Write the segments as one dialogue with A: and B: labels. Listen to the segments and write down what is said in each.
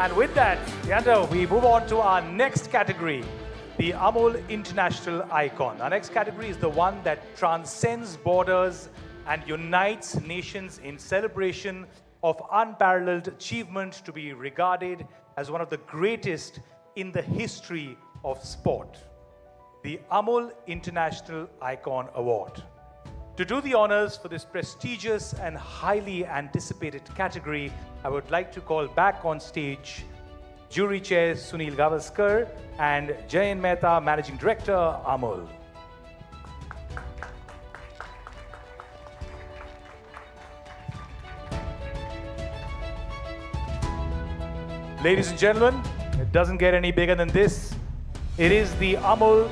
A: And with that, Leander, we move on to our next category, the Amul International Icon. Our next category is the one that transcends borders and unites nations in celebration of unparalleled achievement, to be regarded as one of the greatest in the history of sport, the Amul International Icon Award. To do the honors for this prestigious and highly anticipated category, I would like to call back on stage Jury Chair Sunil Gavaskar and Jayan Mehta, Managing Director, Amul. Ladies and gentlemen, it doesn't get any bigger than this. It is the Amul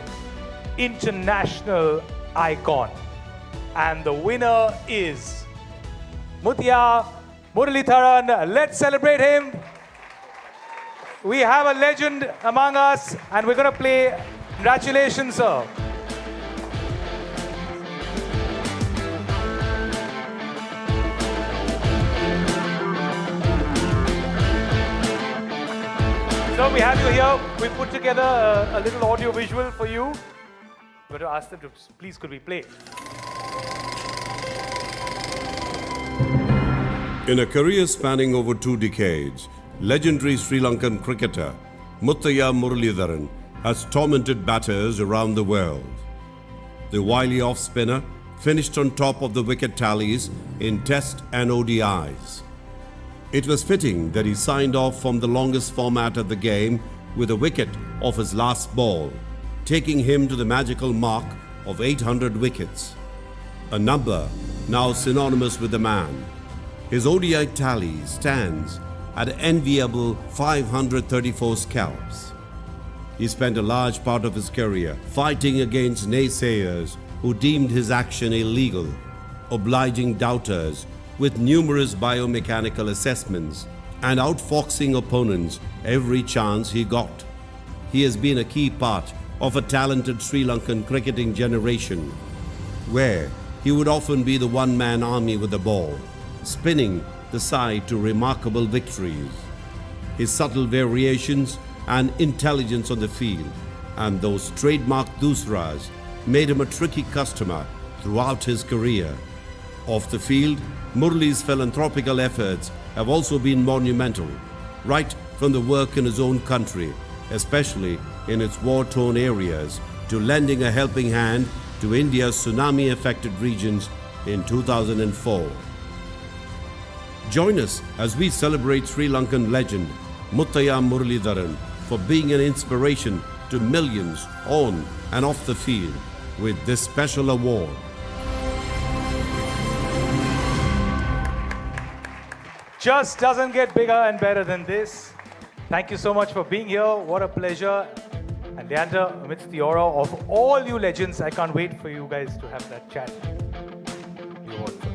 A: International Icon. And the winner is Muthiah Muralitharan. Let's celebrate him. We have a legend among us, and we're going to play. Congratulations, sir. So we have you here. We put together a little audio visual for you. We're going to ask them to please could we play.
B: In a career spanning over 2 decades, legendary Sri Lankan cricketer Muthiah Muralitharan has tormented batters around the world. The wily off-spinner finished on top of the wicket tallies in Test and ODIs. It was fitting that he signed off from the longest format of the game with a wicket off his last ball, taking him to the magical mark of 800 wickets, a number now synonymous with the man. His ODI tally stands at an enviable 534 scalps. He spent a large part of his career fighting against naysayers who deemed his action illegal, obliging doubters with numerous biomechanical assessments and outfoxing opponents every chance he got. He has been a key part of a talented Sri Lankan cricketing generation, where he would often be the one-man army with the ball, spinning the side to remarkable victories. His subtle variations and intelligence on the field and those trademark dusras made him a tricky customer throughout his career. Off the field, Murali's philanthropical efforts have also been monumental, right from the work in his own country, especially in its war-torn areas, to lending a helping hand to India's tsunami-affected regions in 2004. Join us as we celebrate Sri Lankan legend Muthiah Muralitharan for being an inspiration to millions on and off the field with this special award.
A: Just doesn't get bigger and better than this. Thank you so much for being here. What a pleasure. And Leander, amidst the aura of all you legends, I can't wait for you guys to have that chat. The award first.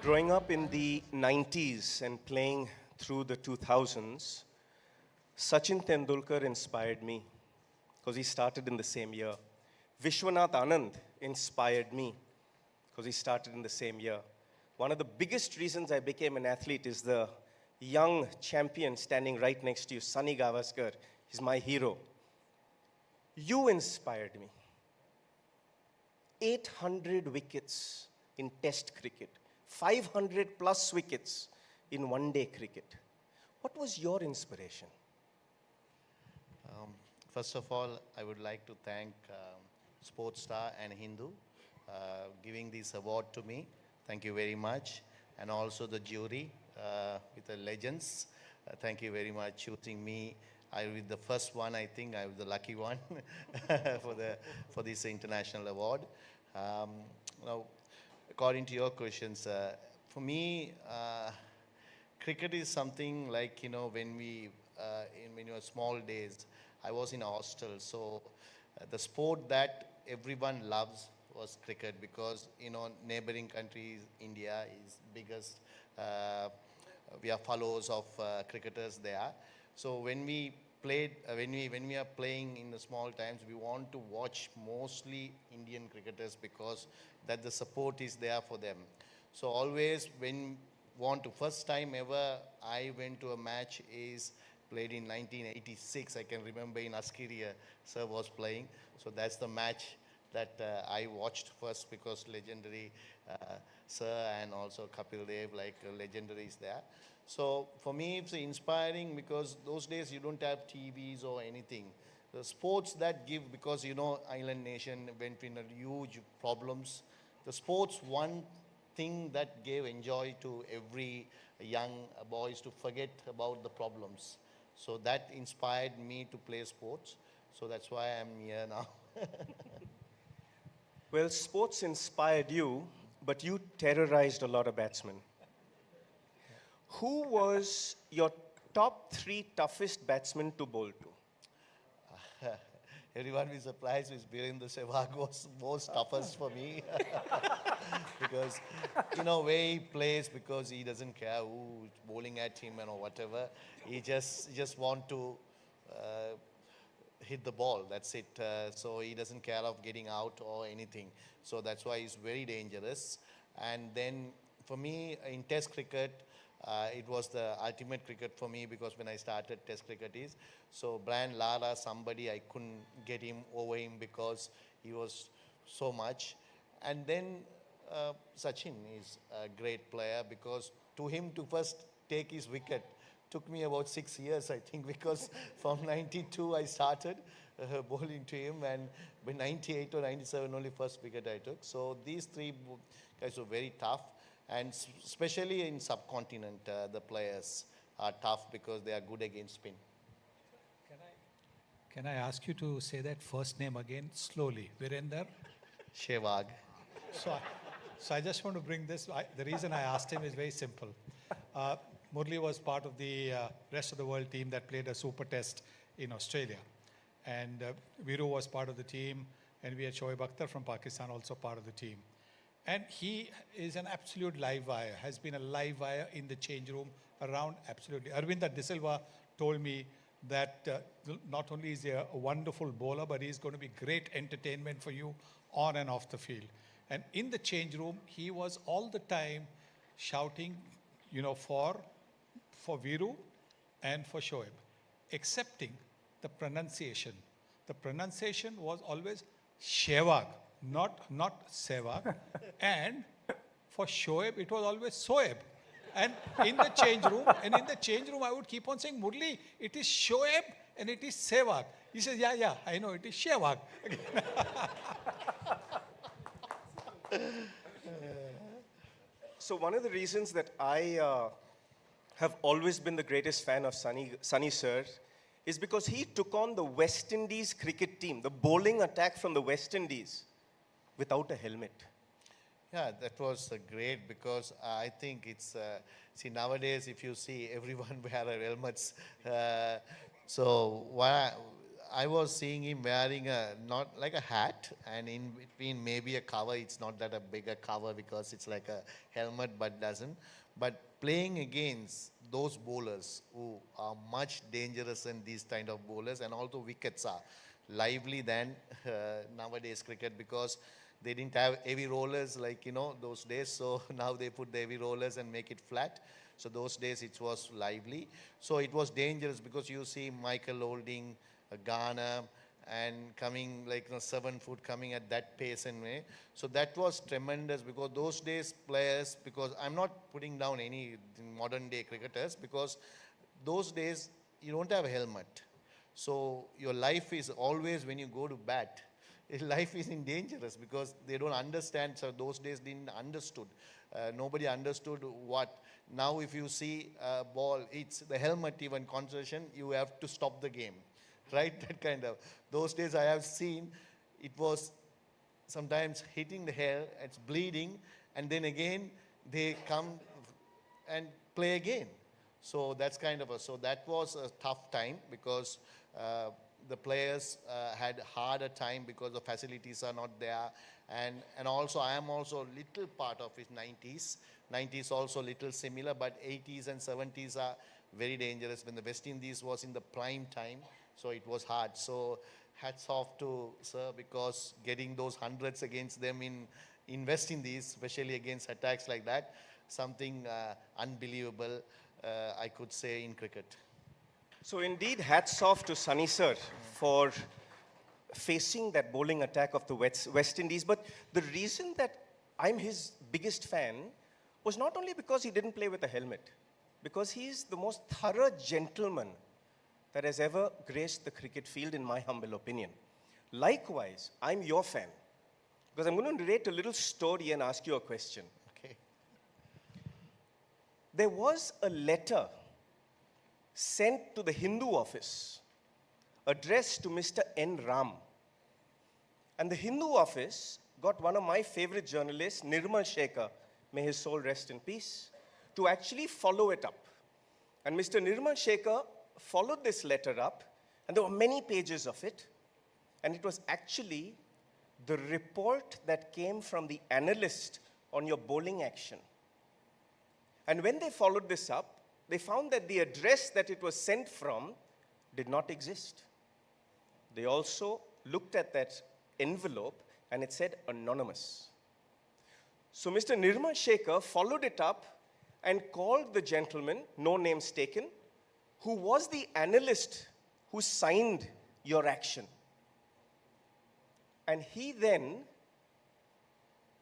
C: Growing up in the 90s and playing through the 2000s, Sachin Tendulkar inspired me because he started in the same year. Vishwanath Anand inspired me because he started in the same year. One of the biggest reasons I became an athlete is the young champion standing right next to you, Sunil Gavaskar. He's my hero. You inspired me. 800 wickets in Test cricket. 500 plus wickets in one-day cricket. What was your inspiration?
D: First of all, I would like to thank Sportstar and Hindu giving this award to me. Thank you very much. And also the jury with the legends. Thank you very much choosing me I with the first one, I think I was the lucky one for this international award. Um, now, according to your questions, for me, cricket is something like, when when you were small days, I was in a hostel. So the sport that everyone loves was cricket because, neighboring countries, India is biggest. We are followers of cricketers there. So when we played, when we are playing in the small times, we want to watch mostly Indian cricketers because that the support is there for them. So always when first time ever I went to a match is played in 1986. I can remember in Askiria, sir was playing. So that's the match that I watched first because legendary sir and also Kapil Dev, like legendaries there. So for me, it's inspiring because those days you don't have TVs or anything. The sports that give, because island nation went in a huge problems. The sports, one thing that gave enjoy to every young boys to forget about the problems. So that inspired me to play sports. So that's why I'm here now.
C: Well, sports inspired you, but you terrorized a lot of batsmen. Who was your top 3 toughest batsmen to bowl to?
D: Everyone will be surprised with Virendra Sehwag was most toughest for me. Because, way he plays, because he doesn't care who's bowling at him or whatever. He just want to hit the ball. That's it. So he doesn't care of getting out or anything. So that's why he's very dangerous. And then for me, in Test cricket, it was the ultimate cricket for me because when I started Test cricket is, so Brian Lara, somebody I couldn't get him over him because he was so much. And then Sachin is a great player because to him to first take his wicket took me about 6 years, I think, because from 92 I started bowling to him, and by 98 or 97 only first wicket I took. So these 3 guys were very tough. And especially in subcontinent, the players are tough because they are good against spin.
E: Can I ask you to say that first name again slowly? Virender?
D: Sehwag.
E: So I just want to bring this. The reason I asked him is very simple. Murli was part of the rest of the world team that played a super test in Australia. And Viru was part of the team. And we had Shoaib Akhtar from Pakistan also part of the team. And he is an absolute live wire, has been a live wire in the change room around, absolutely. Arvinda De Silva told me that not only is he a wonderful bowler, but he's going to be great entertainment for you on and off the field. And in the change room, he was all the time shouting, for Viru and for Shoaib, excepting the pronunciation. The pronunciation was always Sehwag. Not Sehwag. And for Shoaib, it was always Soeb. And in the change room, I would keep on saying, Murli, it is Shoaib and it is Sehwag. He says, yeah, I know, it is Sehwag.
C: So one of the reasons that I have always been the greatest fan of Sunny sir is because he took on the West Indies cricket team, the bowling attack from the West Indies, without a helmet.
D: Yeah, that was great because I think it's, see nowadays if you see everyone wear helmets. So I was seeing him wearing not like a hat and in between maybe a cover. It's not that a bigger cover because it's like a helmet but doesn't. But playing against those bowlers who are much dangerous than these kind of bowlers, and also wickets are lively than nowadays cricket because they didn't have heavy rollers like, those days. So now they put the heavy rollers and make it flat. So those days it was lively. So it was dangerous because you see Michael holding Ghana and coming like 7 foot coming at that pace and way. So that was tremendous because those days players, because I'm not putting down any modern day cricketers because those days you don't have a helmet. So your life is always when you go to bat, life is in dangerous because they don't understand. So those days didn't understood. Nobody understood what. Now if you see a ball, it's the helmet even concentration, you have to stop the game, right? That kind of. Those days I have seen it was sometimes hitting the hair, it's bleeding, and then again they come and play again. So that's kind of so that was a tough time because the players had harder time because the facilities are not there. And also I am also little part of it 90s. 90s also little similar, but 80s and 70s are very dangerous when the West Indies was in the prime time. So it was hard. So hats off to sir because getting those hundreds against them in West Indies, especially against attacks like that, something unbelievable, I could say, in cricket.
C: So indeed, hats off to Sunny sir for facing that bowling attack of the West Indies. But the reason that I'm his biggest fan was not only because he didn't play with a helmet, because he's the most thorough gentleman that has ever graced the cricket field, in my humble opinion. Likewise, I'm your fan, because I'm going to narrate a little story and ask you a question.
D: Okay.
C: There was a letter sent to the Hindu office addressed to Mr. N. Ram. And the Hindu office got one of my favorite journalists, Nirmal Shekhar, may his soul rest in peace, to actually follow it up. And Mr. Nirmal Shekhar followed this letter up, and there were many pages of it. And it was actually the report that came from the analyst on your bowling action. And when they followed this up, they found that the address that it was sent from did not exist. They also looked at that envelope and it said anonymous. So Mr. Nirmal Shekhar followed it up and called the gentleman, no names taken, who was the analyst who signed your action. And he then,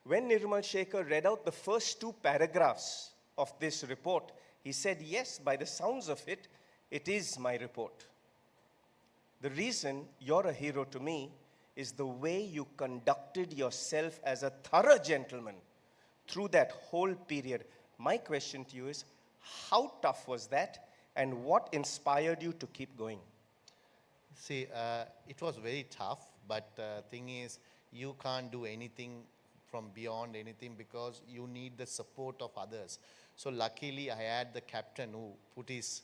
C: when Nirmal Shekhar read out the first 2 paragraphs of this report, he said, yes, by the sounds of it, it is my report. The reason you're a hero to me is the way you conducted yourself as a thorough gentleman through that whole period. My question to you is, how tough was that, and what inspired you to keep going?
D: See, it was very tough, but thing is, you can't do anything from beyond anything because you need the support of others. So luckily, I had the captain who put his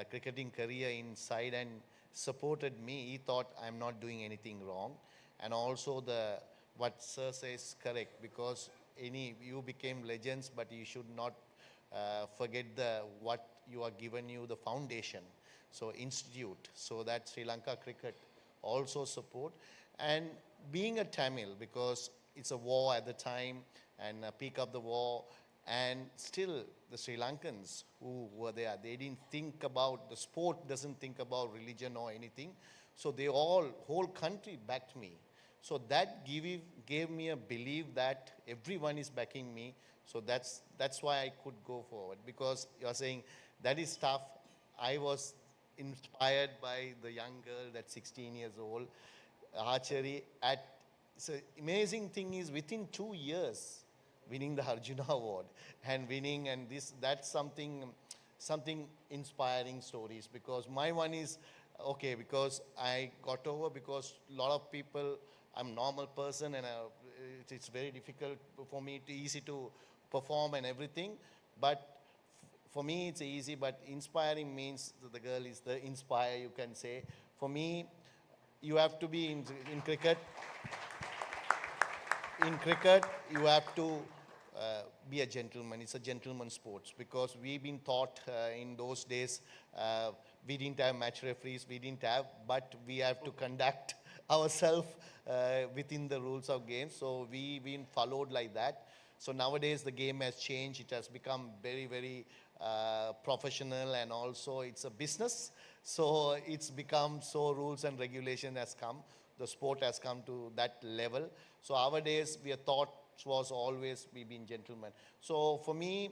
D: cricketing career inside and supported me. He thought I'm not doing anything wrong. And also what sir says correct, because you became legends, but you should not forget what you are given you, the foundation, so institute, so that Sri Lanka cricket also support. And being a Tamil, because it's a war at the time and peak of the war, and still the Sri Lankans who were there, they didn't think about, the sport doesn't think about religion or anything. So whole country backed me. So that gave me a belief that everyone is backing me. So that's why I could go forward. Because you're saying that is tough. I was inspired by the young girl that's 16 years old, archery. So amazing thing is within 2 years, winning the Arjuna Award and winning, and that's something inspiring stories. Because my one is, okay, because I got over, because a lot of people, I'm a normal person and it's very difficult for me, easy to perform and everything. But for me, it's easy, but inspiring means the girl is the inspire, you can say. For me, you have to be in cricket. In cricket, you have to be a gentleman. It's a gentleman sports, because we've been taught in those days, we didn't have match referees, but we have to conduct ourselves within the rules of game. So we've been followed like that. So nowadays the game has changed. It has become very, very professional, and also it's a business. So it's become, so rules and regulation has come. The sport has come to that level. So our days, we are taught was always we being gentlemen. So for me,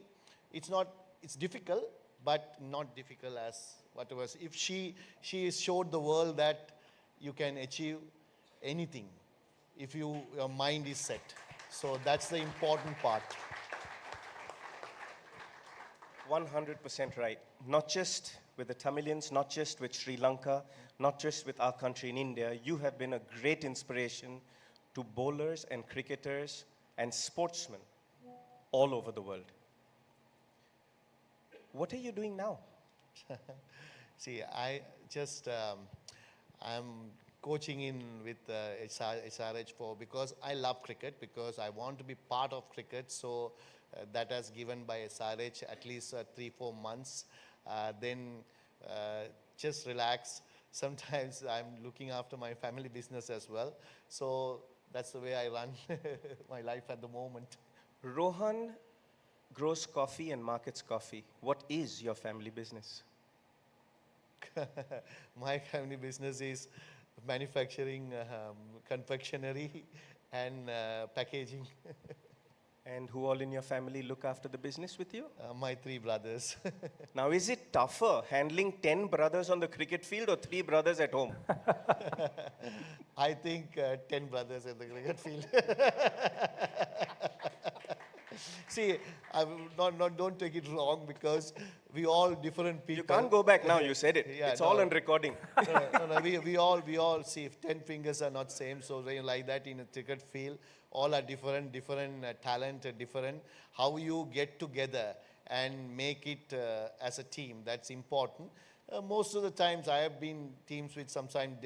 D: it's difficult, but not difficult as what it was. If she showed the world that you can achieve anything if your mind is set. So that's the important part.
C: 100% right. Not just with the Tamilians, not just with Sri Lanka, not just with our country in India. You have been a great inspiration to bowlers and cricketers and sportsmen all over the world. What are you doing now?
D: See, I just, I'm coaching in with SRH4 because I love cricket, because I want to be part of cricket. So that has given by SRH at least 3-4 months. Then just relax. Sometimes I'm looking after my family business as well. So that's the way I run my life at the moment.
C: Rohan grows coffee and markets coffee. What is your family business?
D: My family business is manufacturing, confectionery and packaging.
C: And who all in your family look after the business with you?
D: My 3 brothers.
C: Now, is it tougher handling 10 brothers on the cricket field or 3 brothers at home?
D: I think 10 brothers in the cricket field. See, don't take it wrong, because we all different people.
C: You can't go back now, you said it.
D: Yeah,
C: it's
D: no.
C: all on recording.
D: No, we all see if 10 fingers are not same, so like that in a cricket field, all are different talent, different. How you get together and make it as a team, that's important. Most of the times I have been teams with sometimes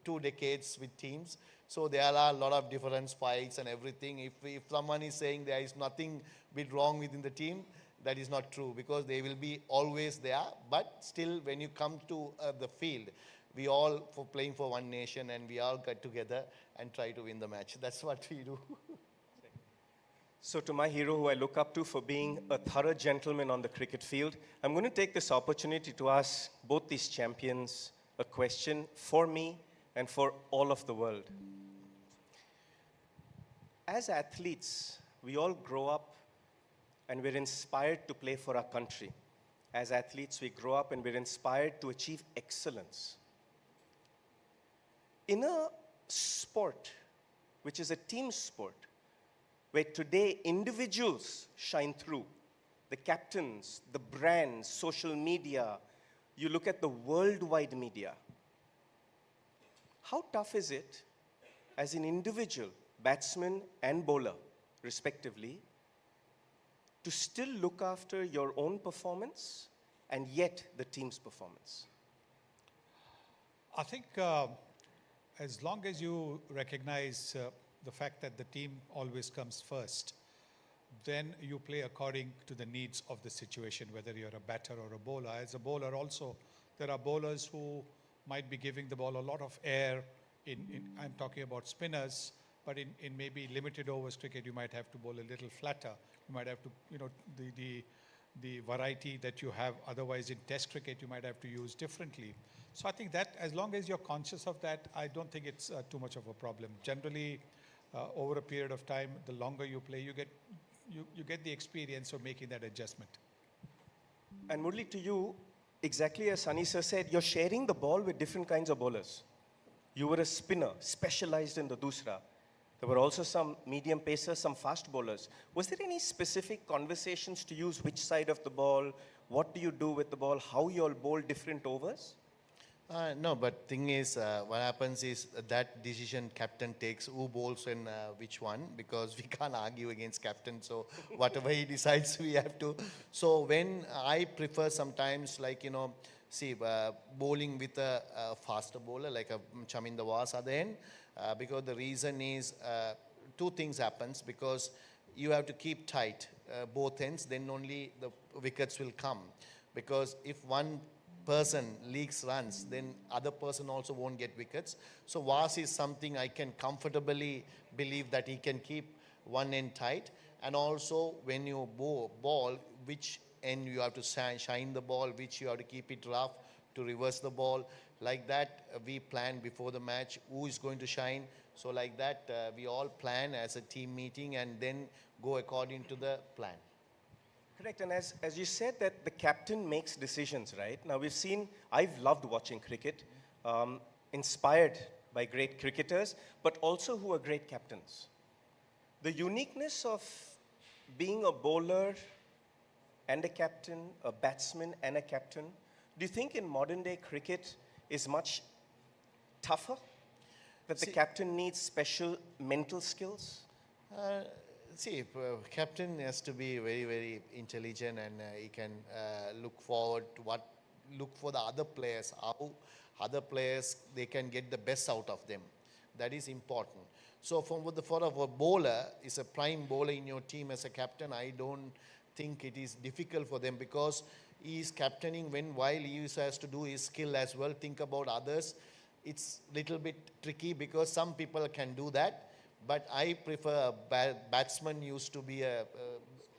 D: 2 decades with teams. So there are a lot of different fights and everything. If someone is saying there is nothing bit wrong within the team, that is not true, because they will be always there. But still, when you come to the field, we all playing for one nation, and we all get together and try to win the match. That's what we do.
C: So to my hero, who I look up to for being a thorough gentleman on the cricket field, I'm going to take this opportunity to ask both these champions a question for me and for all of the world. As athletes, we all grow up and we're inspired to play for our country. As athletes, we grow up and we're inspired to achieve excellence. In a sport, which is a team sport, where today individuals shine through, the captains, the brands, social media, you look at the worldwide media. How tough is it as an individual, batsman and bowler, respectively, to still look after your own performance and yet the team's performance?
E: I think as long as you recognize the fact that the team always comes first, then you play according to the needs of the situation, whether you're a batter or a bowler. As a bowler also, there are bowlers who might be giving the ball a lot of air. I'm talking about spinners, but in maybe limited overs cricket, you might have to bowl a little flatter. You might have to, the variety that you have otherwise in test cricket, you might have to use differently. So I think that as long as you're conscious of that, I don't think it's too much of a problem. Generally, over a period of time, the longer you play, you get the experience of making that adjustment.
C: And Murli, to you, exactly as Sunny sir said, you're sharing the ball with different kinds of bowlers. You were a spinner, specialized in the dusra. There were also some medium pacers, some fast bowlers. Was there any specific conversations to use which side of the ball? What do you do with the ball? How you all bowl different overs?
D: No, but thing is, what happens is that decision captain takes who bowls and which one, because we can't argue against captain. So whatever he decides, we have to. So when I prefer sometimes, like, bowling with a faster bowler, like a Chaminda Was at the end, because the reason is 2 things happens, because you have to keep tight both ends, then only the wickets will come. Because if one person leaks runs, then other person also won't get wickets. So Was is something I can comfortably believe that he can keep one end tight. And also when you ball, which end you have to shine the ball, which you have to keep it rough to reverse the ball. Like that, we plan before the match who is going to shine. So like that, we all plan as a team meeting and then go according to the plan.
C: Correct, and as you said that the captain makes decisions, right? Now we've seen, I've loved watching cricket, inspired by great cricketers, but also who are great captains. The uniqueness of being a bowler and a captain, a batsman and a captain, do you think in modern day cricket is much tougher? That the captain needs special mental skills?
D: See, captain has to be very, very intelligent, and he can look forward to look for the other players, how other players, they can get the best out of them. That is important. So for a bowler, is a prime bowler in your team as a captain, I don't think it is difficult for them, because he is captaining while he has to do his skill as well, think about others. It's little bit tricky because some people can do that, but I prefer a batsman used to be a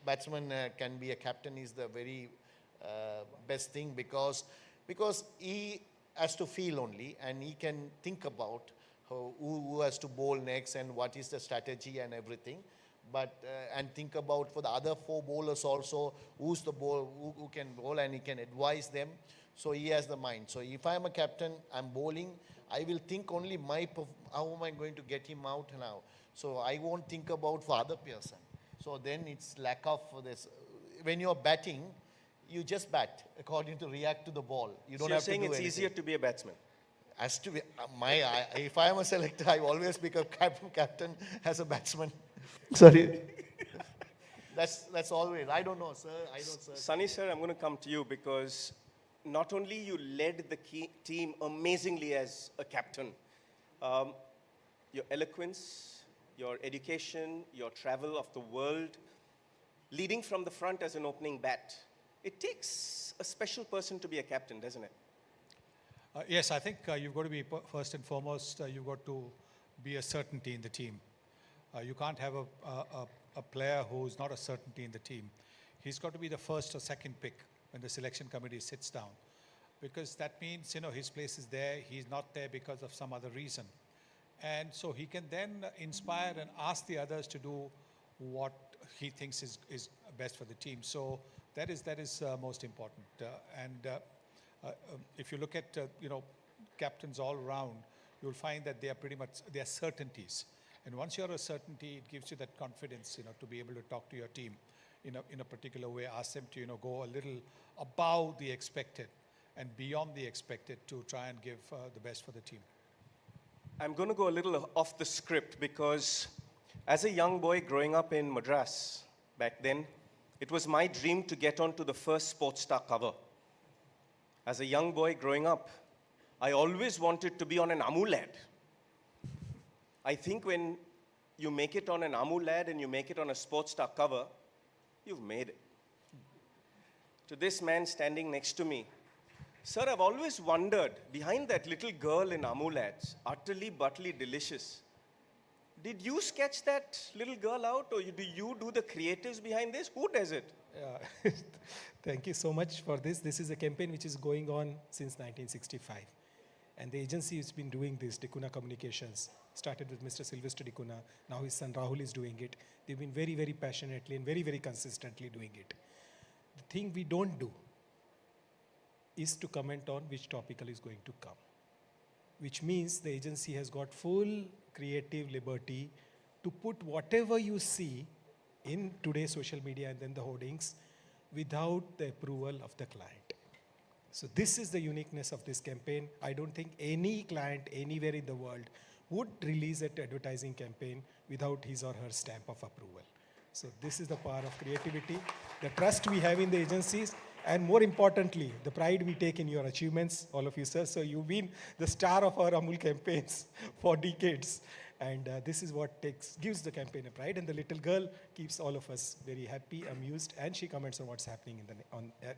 D: batsman can be a captain is the very best thing, because he has to feel only, and he can think about who has to bowl next and what is the strategy and everything. But and think about for the other four bowlers also, who's the who can bowl, and he can advise them. So he has the mind. So if I'm a captain, I'm bowling, I will think only how am I going to get him out now. So I won't think about for other person. So then it's lack of this. When you're batting, you just bat according to react to the ball. You don't
C: So you're
D: have to
C: saying
D: do
C: it's
D: anything.
C: easier to be a batsman?
D: Has to be if I am a selector, I always become captain as a batsman. Sorry. That's always. I don't know, sir. I don't, sir.
C: Sunny sir, I'm going to come to you because not only you led the team amazingly as a captain, your eloquence, your education, your travel of the world, leading from the front as an opening bat. It takes a special person to be a captain, doesn't it?
E: Yes, I think you've got to be, first and foremost, you've got to be a certainty in the team. You can't have a player who's not a certainty in the team. He's got to be the first or second pick when the selection committee sits down, because that means, his place is there. He's not there because of some other reason. And so he can then inspire and ask the others to do what he thinks is best for the team. So that is most important. If you look at captains all around, you'll find that they are certainties. And once you're a certainty, it gives you that confidence, to be able to talk to your team in a particular way, ask them to go a little above the expected and beyond the expected to try and give the best for the team.
C: I'm going to go a little off the script because as a young boy growing up in Madras back then, it was my dream to get onto the first Sportstar cover. As a young boy growing up, I always wanted to be on an Amul ad. I think when you make it on an Amul ad and you make it on a Sportstar cover, you've made it. To this man standing next to me, sir, I've always wondered, behind that little girl in Amul ads, utterly butterly delicious, did you sketch that little girl out, or do you do the creatives behind this? Who does it?
F: Thank you so much for this. This is a campaign which is going on since 1965. And the agency has been doing this, Dikuna Communications. Started with Mr. Sylvester Dikuna. Now his son Rahul is doing it. They've been very, very passionately and very, very consistently doing it. The thing we don't do is to comment on which topical is going to come. Which means the agency has got full creative liberty to put whatever you see in today's social media and then the hoardings without the approval of the client. So this is the uniqueness of this campaign. I don't think any client anywhere in the world would release an advertising campaign without his or her stamp of approval. So this is the power of creativity, the trust we have in the agencies, and more importantly, the pride we take in your achievements, all of you, sir. So you've been the star of our Amul campaigns for decades. And this is what gives the campaign a pride. And the little girl keeps all of us very happy, amused, and she comments on what's happening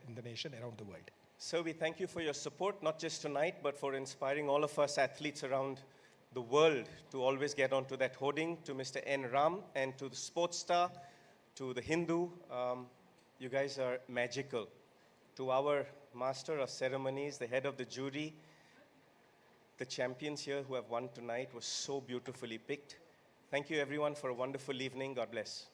F: in the nation, around the world.
C: So we thank you for your support, not just tonight, but for inspiring all of us athletes around the world to always get onto that hoarding. To Mr. N. Ram and to the Sportstar, to the Hindu, you guys are magical. To our master of ceremonies, the head of the jury, the champions here who have won tonight were so beautifully picked. Thank you everyone for a wonderful evening. God bless.